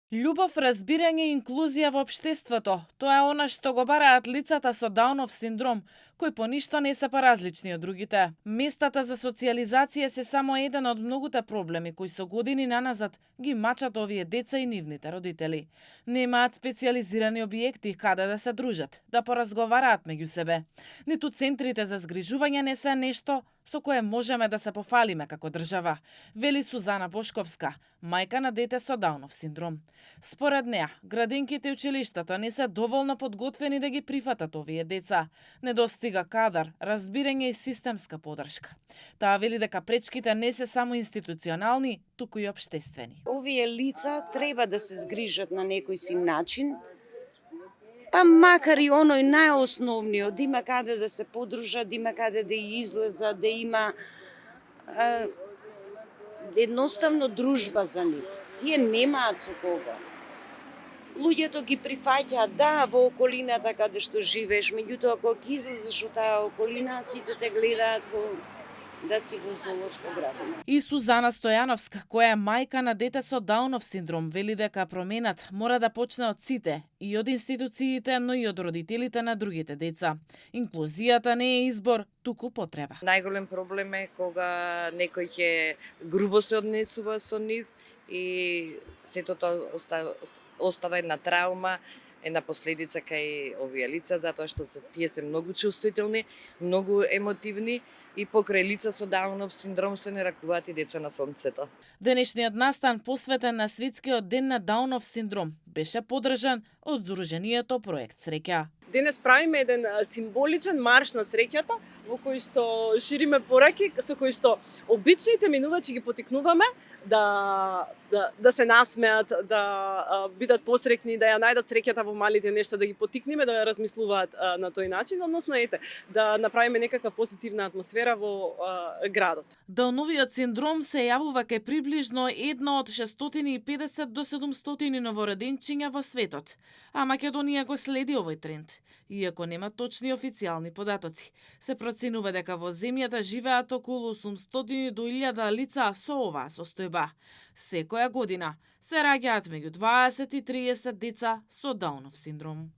Љубов, разбирање и инклузија во општеството, тоа е она што го бараат лицата со Даунов синдром, кои по ништо не се поразлични од другите. Местата за социјализација се само еден од многуте проблеми кои со години наназад ги мачат овие деца и нивните родители. Немаат специјализирани објекти каде да се дружат, да поразговараат меѓу себе. Ниту центрите за згрижување не се нешто со кое можеме да се пофалиме како држава, вели Сузана Бошковска, мајка на дете со Даунов синдром. Според неа, градинките и училиштата не се доволно подготвени да ги прифатат овие деца. Недостига кадар, разбирање и системска подршка. Таа вели дека пречките не се само институционални, туку и општествени. Овие лица треба да се згрижат на некој си начин, па макар и оној најосновниот, да има каде да се подружат, да има каде да излезат, да има едноставно дружба за нив. Тие немаат со кого. Луѓето ги прифаќаат, да, во околината каде што живееш, меѓутоа кога ќе излезеш од таа околина, сите те гледаат да си во зоолошко градина. И Сузана Стојановска, која е мајка на дете со Даунов синдром, вели дека променат мора да почне од сите, и од институциите, но и од родителите на другите деца. Инклузијата не е избор, туку потреба. Најголем проблем е кога некој ќе грубо се однесува со нив и сето тоа остава една траума, една последица кај овие лица, затоа што тие се многу чувствителни, многу емотивни и покрај лица со Даунов синдром се не ракуваат и деца на сонцето. Денешниот настан посветен на Светскиот ден на Даунов синдром беше поддржан од Сдруженијето Проект Среќа. Денес правиме еден символичен марш на среќата, во кој што шириме пораки, со кои што обичните минувачи ги потикнуваме да се насмеат, да бидат посрекни, да ја најдат среќата во малите нешта, да ги потикнеме да ја размислуваат на тој начин, односно да направиме некаква позитивна атмосфера во градот. Дауновиот синдром се јавува кај приближно 1 од 650 до 700 новороденчиња во светот, а Македонија го следи овој тренд. Иако нема точни официјални податоци, се проценува дека во земјата живеат околу 800 до 1000 лица со оваа состојба. Секоја година се раѓаат меѓу 20 и 30 деца со Даунов синдром.